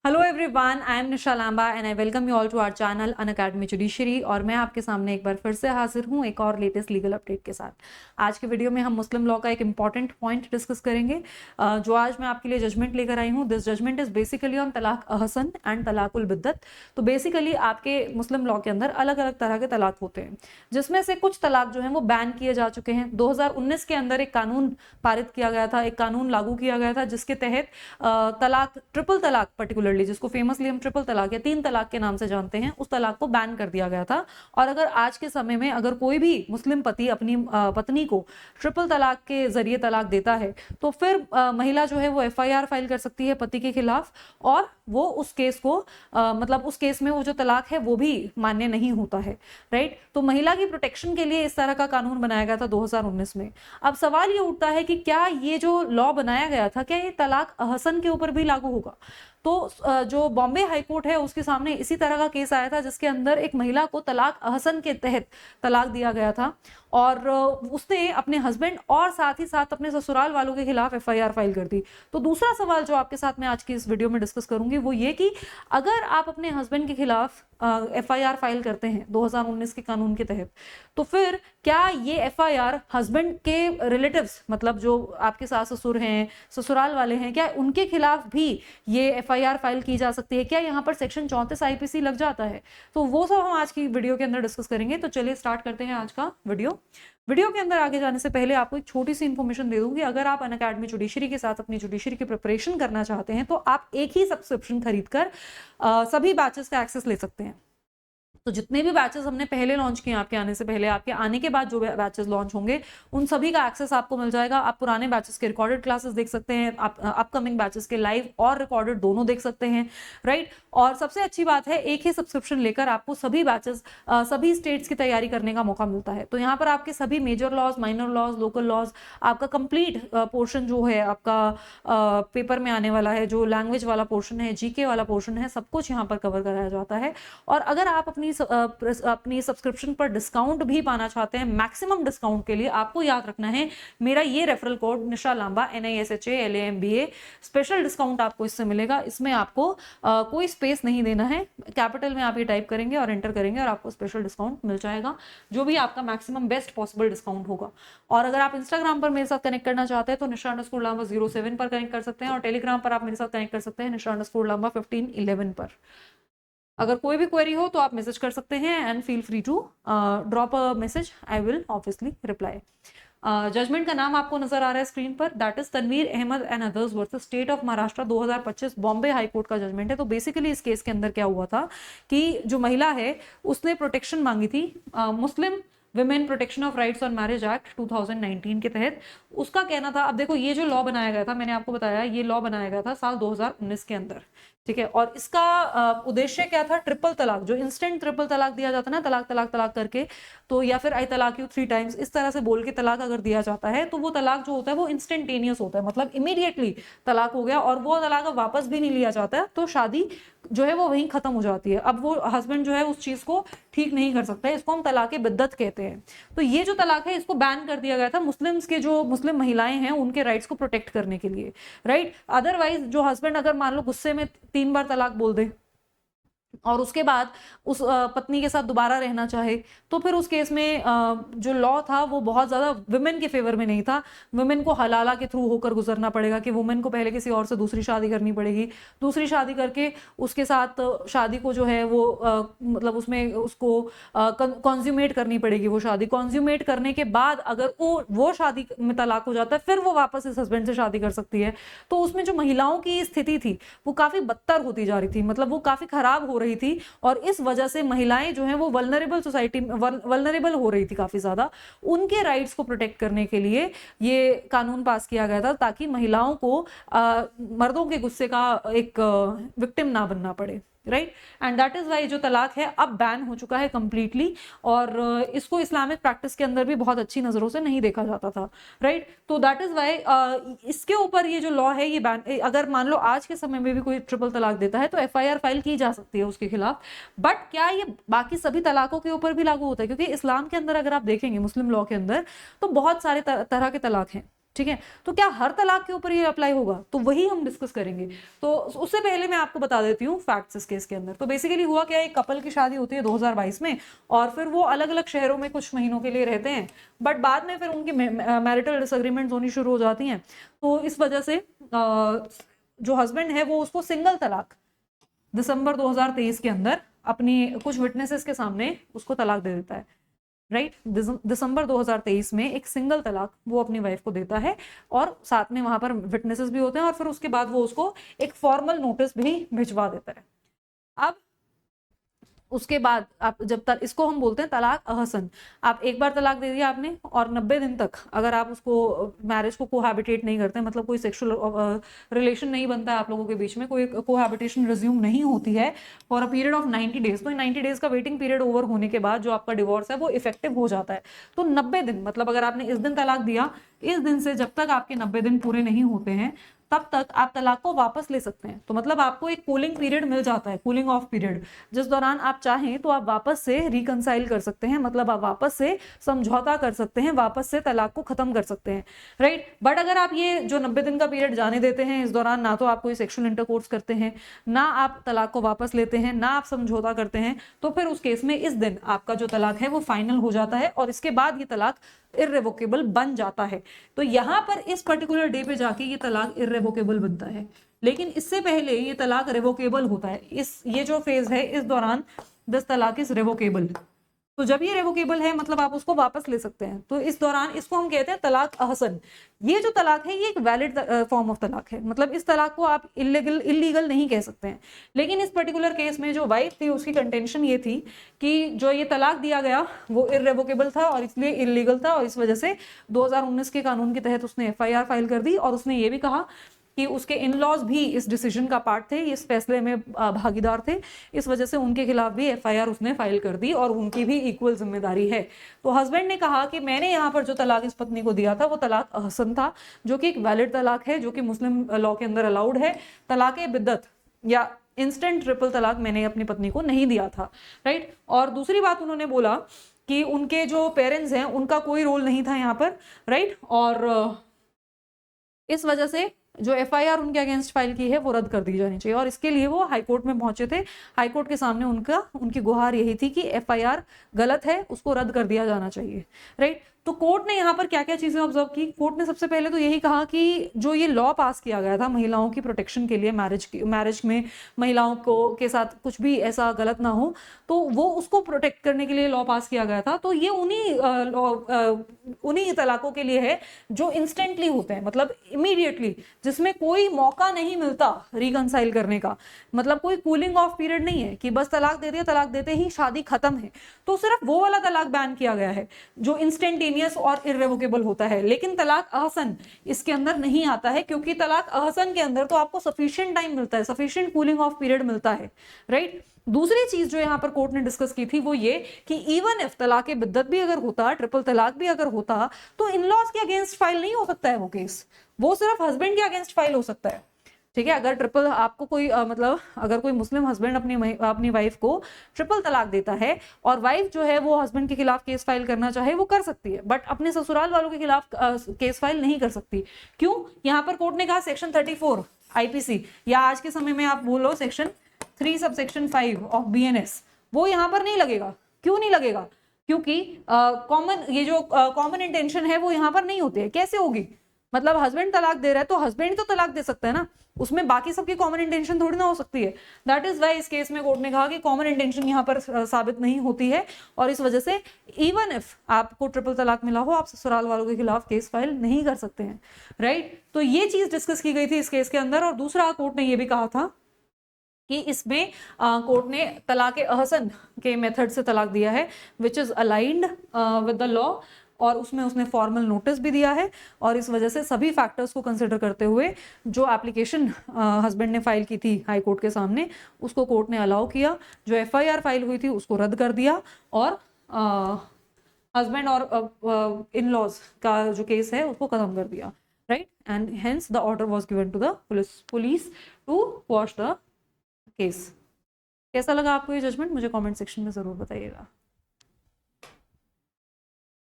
Hello everyone, I am Nisha Lamba and I welcome you all to our channel Unacademy judiciary. और मैं आपके सामने एक बार फिर से हाजिर हूँ एक और लेटेस्ट लीगल अपडेट के साथ। आज की वीडियो में हम मुस्लिम लॉ का एक इंपॉर्टेंट पॉइंट डिस्कस करेंगे जो आज मैं आपके लिए जजमेंट लेकर आई हूँ। This judgment is basically on तलाक अहसन एंड तलाकुल बिद्दत। तो बेसिकली आपके मुस्लिम लॉ के अंदर अलग अलग तरह के तलाक होते हैं, जिसमें से कुछ तलाक जो है वो बैन किए जा चुके हैं। 2019 के अंदर एक कानून पारित किया गया था, एक कानून लागू किया गया था जिसके तहत तलाक, ट्रिपल तलाक पर्टिकुलरली, जिसको फेमसली हम ट्रिपल तलाक या तीन तलाक के नाम से जानते हैं, उस तलाक को बैन कर दिया गया था। और अगर आज के समय में अगर कोई भी मुस्लिम पति अपनी पत्नी को ट्रिपल तलाक के जरिए तलाक देता है तो फिर महिला जो है वो एफआईआर फाइल कर सकती है पति के खिलाफ, और वो उस केस को मतलब उस केस में वो जो तलाक है वो भी मान्य नहीं होता है। राइट, तो महिला की प्रोटेक्शन के लिए इस तरह का कानून बनाया गया था 2019 में। अब सवाल ये उठता है कि क्या ये जो लॉ बनाया गया था, क्या ये तलाक अहसन के ऊपर भी लागू होगा? तो जो बॉम्बे हाईकोर्ट है उसके सामने इसी तरह का केस आया था जिसके अंदर एक महिला को तलाक अहसन के तहत तलाक दिया गया था, और उसने अपने हस्बैंड और साथ ही साथ अपने ससुराल वालों के खिलाफ एफआईआर फाइल कर दी। तो दूसरा सवाल जो आपके साथ मैं आज की इस वीडियो में डिस्कस करूंगी वो ये कि अगर आप अपने हस्बैंड के खिलाफ एफआईआर फाइल करते हैं 2019 के कानून के तहत, तो फिर क्या ये एफआईआर हस्बैंड के रिलेटिव्स, मतलब जो आपके सास ससुर हैं, ससुराल वाले हैं, क्या उनके खिलाफ भी ये एफआईआर फाइल की जा सकती है? क्या यहाँ पर सेक्शन 34 आईपीसी लग जाता है? तो वो सब हम आज की वीडियो के अंदर डिस्कस करेंगे। तो चलिए स्टार्ट करते हैं आज का वीडियो के अंदर आगे जाने से पहले आपको एक छोटी सी इन्फॉर्मेशन दे दूंगी। अगर आप अनअकैडमी जुडिशरी के साथ अपनी जुडिशरी की प्रिपरेशन करना चाहते हैं तो आप एक ही सब्सक्रिप्शन खरीदकर सभी बैचेस का एक्सेस ले सकते हैं। तो जितने भी बैचेस हमने पहले लॉन्च किए, आपके आने से पहले, आपके आने के बाद जो बैचेस लॉन्च होंगे, उन सभी का एक्सेस आपको मिल जाएगा। आप पुराने बैचेस के रिकॉर्डेड क्लासेस देख सकते हैं, आप अपकमिंग बैचेस के लाइव और रिकॉर्डेड दोनों देख सकते हैं। राइट, और सबसे अच्छी बात है, एक ही सब्सक्रिप्शन लेकर आपको सभी बैचेस सभी स्टेट्स की तैयारी करने का मौका मिलता है। तो यहाँ पर आपके सभी major laws, minor laws, local laws, आपका कंप्लीट पोर्शन जो है आपका पेपर में आने वाला है, जो लैंग्वेज वाला पोर्शन है, जीके वाला पोर्शन है, सब कुछ यहाँ पर कवर कराया जाता है। और अगर आप अपनी सब्सक्रिप्शन पर डिस्काउंट भी पाना चाहते हैं, मैक्सिमम डिस्काउंट के लिए आपको याद रखना है मेरा ये रेफरल कोड निशा लांबा NISHA स्पेशल डिस्काउंट आपको इससे मिलेगा। इसमें आपको कोई स्पेस नहीं देना है, कैपिटल में आप ये टाइप करेंगे और एंटर करेंगे और आपको स्पेशल डिस्काउंट मिल जाएगा, जो भी आपका मैक्सिमम बेस्ट पॉसिबल डिस्काउंट होगा। और अगर आप इंस्टाग्राम पर मेरे साथ कनेक्ट करना चाहते हैं तो निशा_लांबा07 पर कनेक्ट कर सकते हैं, और टेलीग्राम पर आप मेरे साथ कनेक्ट कर सकते हैं निशा_लांबा1511 पर। अगर कोई भी क्वेरी हो तो आप मैसेज कर सकते हैं and feel free to drop a message, I will obviously reply. Judgment का नाम आपको नजर आ रहा है स्क्रीन पर, that is Tanveer Ahmed and others versus state of Maharashtra 2025 Bombay high court का जजमेंट है। तो बेसिकली इस केस के अंदर क्या हुआ था कि जो महिला है उसने प्रोटेक्शन मांगी थी Muslim women protection of rights on marriage act 2019 के तहत। उसका कहना था, अब देखो ये जो लॉ बनाया गया था, मैंने आपको बताया ये लॉ बनाया गया था साल 2019 के अंदर, ठीक है। और इसका उद्देश्य क्या था? ट्रिपल तलाक, जो इंस्टेंट ट्रिपल तलाक दिया जाता है ना, तलाक तलाक तलाक करके, तो या फिर आई तलाक यू 3 टाइम्स, इस तरह से बोल के तलाक अगर दिया जाता है तो वो तलाक जो होता है वो इंस्टेंटेनियस होता है, मतलब इमीडिएटली तलाक हो गया और वो तलाक वापस भी नहीं लिया जाता है, तो शादी जो है वो वहीं खत्म हो जाती है। अब वो हस्बैंड जो है उस चीज को ठीक नहीं कर सकता है, इसको हम तलाक बिद्दत कहते हैं। तो ये जो तलाक है इसको बैन कर दिया गया था मुस्लिम्स के, जो मुस्लिम महिलाएं हैं उनके राइट्स को प्रोटेक्ट करने के लिए। राइट, अदरवाइज जो हस्बैंड अगर मान लो गुस्से में 3 बार तलाक बोल दे और उसके बाद उस पत्नी के साथ दोबारा रहना चाहे, तो फिर उस केस में जो लॉ था वो बहुत ज्यादा वुमेन के फेवर में नहीं था। वुमेन को हलाला के थ्रू होकर गुजरना पड़ेगा कि वुमेन को पहले किसी और से दूसरी शादी करनी पड़ेगी, दूसरी शादी करके उसके साथ शादी को जो है वो मतलब उसमें उसको कॉन्ज्यूमेट करनी पड़ेगी। वो शादी कॉन्ज्यूमेट करने के बाद अगर वो शादी में तलाक हो जाता है फिर वो वापस इस हस्बैंड से शादी कर सकती है। तो उसमें जो महिलाओं की स्थिति थी वो काफी बदतर होती जा रही थी, मतलब वो काफी खराब हो रही थी, और इस वजह से महिलाएं जो हैं वो वल्नरेबल सोसाइटी में वल्नरेबल हो रही थी काफी ज्यादा। उनके राइट्स को प्रोटेक्ट करने के लिए ये कानून पास किया गया था ताकि महिलाओं को मर्दों के गुस्से का एक विक्टिम ना बनना पड़े। Right, and that is why जो तलाक है अब बैन हो चुका है कंप्लीटली, और इसको इस्लामिक प्रैक्टिस के अंदर भी बहुत अच्छी नजरों से नहीं देखा जाता था। राइट, तो दैट इज वाई इसके ऊपर ये जो लॉ है ये बैन, अगर मान लो आज के समय में भी कोई ट्रिपल तलाक देता है तो एफआईआर फाइल की जा सकती है उसके खिलाफ। बट क्या ये बाकी सभी तलाकों के ऊपर भी लागू होता है? क्योंकि इस्लाम के अंदर अगर आप देखेंगे, मुस्लिम लॉ के अंदर, तो बहुत सारे तरह के तलाक हैं। ठीक है, तो क्या हर तलाक के ऊपर ये अप्लाई होगा, तो वही हम डिस्कस करेंगे। तो उससे पहले मैं आपको बता देती हूँ फैक्ट्स इस केस के अंदर। तो बेसिकली हुआ क्या, एक कपल की शादी होती है 2022 में, और फिर वो अलग अलग शहरों में कुछ महीनों के लिए रहते हैं, बट बाद में फिर उनकी मैरिटल डिसएग्रीमेंट्स होनी शुरू हो जाती हैं। तो इस वजह से जो हस्बैंड है वो उसको सिंगल तलाक दिसंबर 2023 के अंदर अपनी कुछ विटनेसेस के सामने उसको तलाक दे देता है, राइट। दिसंबर 2023 में एक सिंगल तलाक वो अपनी वाइफ को देता है, और साथ में वहां पर विटनेसेस भी होते हैं, और फिर उसके बाद वो उसको एक फॉर्मल नोटिस भी भिजवा देता है। अब उसके बाद आप जब इसको हम बोलते हैं तलाक अहसन। आप एक बार तलाक दे दिया आपने, और 90 दिन तक अगर आप उसको मैरिज को कोहैबिटेट नहीं करते, मतलब कोई सेक्सुअल रिलेशन नहीं बनता है आप लोगों के बीच में, कोई कोहैबिटेशन रिज्यूम नहीं होती है for a period of 90 days, तो 90 डेज का वेटिंग पीरियड ओवर होने के बाद जो आपका डिवोर्स है वो इफेक्टिव हो जाता है। तो 90 दिन, मतलब अगर आपने इस दिन तलाक दिया, इस दिन से जब तक आपके 90 दिन पूरे नहीं होते हैं तब तक आप तलाक को वापस ले सकते हैं। तो मतलब आपको एक कूलिंग पीरियड मिल जाता है, कूलिंग ऑफ पीरियड, जिस दौरान आप चाहें तो आप वापस से रिकंसाइल कर सकते हैं, मतलब आप वापस से समझौता कर सकते हैं, वापस से तलाक को खत्म कर सकते हैं, राइट। बट अगर आप ये जो 90 दिन का पीरियड जाने देते हैं, इस दौरान ना तो आप कोई सेक्सुअल इंटरकोर्स करते हैं, ना आप तलाक को वापस लेते हैं, ना आप समझौता करते हैं, तो फिर उस केस में इस दिन आपका जो तलाक है वो फाइनल हो जाता है, और इसके बाद ये तलाक इर्रेवोकेबल बन जाता है। तो यहां पर इस पर्टिकुलर डे पे जाके ये तलाक इर्रेवोकेबल बनता है, लेकिन इससे पहले ये तलाक रेवोकेबल होता है। ये जो फेज है, इस दौरान दिस तलाक इज रेवोकेबल। तो जब ये रेवोकेबल है मतलब आप उसको वापस ले सकते हैं। तो इस दौरान इसको हम कहते हैं तलाक अहसन। ये जो तलाक है ये एक वैलिड फॉर्म ऑफ तलाक है, मतलब इस तलाक को आप इलीगल नहीं कह सकते हैं। लेकिन इस पर्टिकुलर केस में जो वाइफ थी उसकी कंटेंशन ये थी कि जो ये तलाक दिया गया वो इर्रेवोकेबल था और इसलिए इलीगल था, और इस वजह से 2019 के कानून के तहत उसने FIR फाइल कर दी, और उसने ये भी कहा कि उसके इन लॉज भी इस डिसीजन का पार्ट थे, इस फैसले में भागीदार थे, इस वजह से उनके खिलाफ भी FIR उसने फाइल कर दी, और उनकी भी इक्वल जिम्मेदारी है। तो हस्बैंड ने कहा कि मैंने यहाँ पर जो तलाक इस पत्नी को दिया था वो तलाक अहसन था, जो कि एक वैलिड तलाक है, जो कि मुस्लिम लॉ के अंदर अलाउड है। तलाक बिद्दत या इंस्टेंट ट्रिपल तलाक मैंने अपनी पत्नी को नहीं दिया था, राइट। और दूसरी बात उन्होंने बोला कि उनके जो पेरेंट्स हैं उनका कोई रोल नहीं था यहाँ पर, राइट। और इस वजह से जो FIR उनके अगेंस्ट फाइल की है वो रद्द कर दी जानी चाहिए, और इसके लिए वो हाईकोर्ट में पहुंचे थे। हाईकोर्ट के सामने उनकी गुहार यही थी कि FIR गलत है, उसको रद्द कर दिया जाना चाहिए, राइट। तो कोर्ट ने यहाँ पर क्या क्या चीजें ऑब्जर्व की। कोर्ट ने सबसे पहले तो यही कहा कि जो ये लॉ पास किया गया था महिलाओं की प्रोटेक्शन के लिए, मैरिज में महिलाओं को के साथ कुछ भी ऐसा गलत ना हो, तो वो उसको प्रोटेक्ट करने के लिए लॉ पास किया गया था। तो ये उन्हीं तलाकों के लिए है जो इंस्टेंटली होते हैं, मतलब इमीडिएटली, जिसमें कोई मौका नहीं मिलता रिकंसाइल करने का, मतलब कोई कूलिंग ऑफ पीरियड नहीं है कि बस तलाक दे दिया, तलाक देते ही शादी खत्म है। तो सिर्फ वो वाला तलाक बैन किया गया है जो इंस्टेंटेनियस और इर्रेवोकेबल होता है। लेकिन तलाक अहसन इसके अंदर नहीं आता है, क्योंकि तलाक अहसन के अंदर तो आपको सफिशिएंट टाइम मिलता है, सफिशिएंट कूलिंग ऑफ पीरियड मिलता है, राइट। दूसरी चीज जो यहाँ पर कोर्ट ने डिस्कस की थी वो ये कि इवन इफ तलाक बिद्दत भी अगर होता, ट्रिपल तलाक भी अगर होता, तो इन लॉज के अगेंस्ट फाइल नहीं हो सकता है वो केस, वो सिर्फ हस्बैंड के अगेंस्ट फाइल हो सकता है, ठीक है। अगर ट्रिपल आपको कोई मतलब अगर कोई मुस्लिम हस्बैंड अपनी वाइफ को ट्रिपल तलाक देता है, और वाइफ जो है वो हस्बैंड के खिलाफ केस फाइल करना चाहे वो कर सकती है, बट अपने ससुराल वालों के खिलाफ केस फाइल नहीं कर सकती। क्यों? यहाँ पर कोर्ट ने कहा सेक्शन 34 IPC, या आज के समय में आप बोलो सेक्शन 3 सबसेक्शन 5 ऑफ BNS, वो यहाँ पर नहीं लगेगा। क्यों नहीं लगेगा? क्योंकि ये जो कॉमन इंटेंशन है वो यहाँ पर नहीं होती है। कैसे होगी? मतलब हस्बैंड तलाक दे रहा है तो हस्बैंड तो तलाक दे सकता है ना, उसमें बाकी सबकी कॉमन इंटेंशन थोड़ी ना हो सकती है। दैट इज वाई इस केस में कोर्ट ने कहा कि कॉमन इंटेंशन यहाँ पर साबित नहीं होती है, और इस वजह से इवन इफ आपको ट्रिपल तलाक मिला हो, आप ससुराल वालों के खिलाफ केस फाइल नहीं कर सकते हैं, राइट। तो ये चीज डिस्कस की गई थी इस केस के अंदर। और दूसरा, कोर्ट ने ये भी कहा था कि इसमें कोर्ट ने तलाक अहसन के मेथड से तलाक दिया है, which is aligned with the law, और उसमें उसने फॉर्मल नोटिस भी दिया है। और इस वजह से सभी फैक्टर्स को कंसिडर करते हुए जो एप्लीकेशन हस्बैंड ने फाइल की थी हाई कोर्ट के सामने, उसको कोर्ट ने अलाउ किया। जो FIR फाइल हुई थी उसको रद्द कर दिया, और हस्बैंड और इन लॉज का जो केस है उसको खत्म कर दिया, right. And hence the order was given to the police to quash the case. कैसा लगा आपको ये जजमेंट? मुझे कमेंट सेक्शन में जरूर बताइएगा।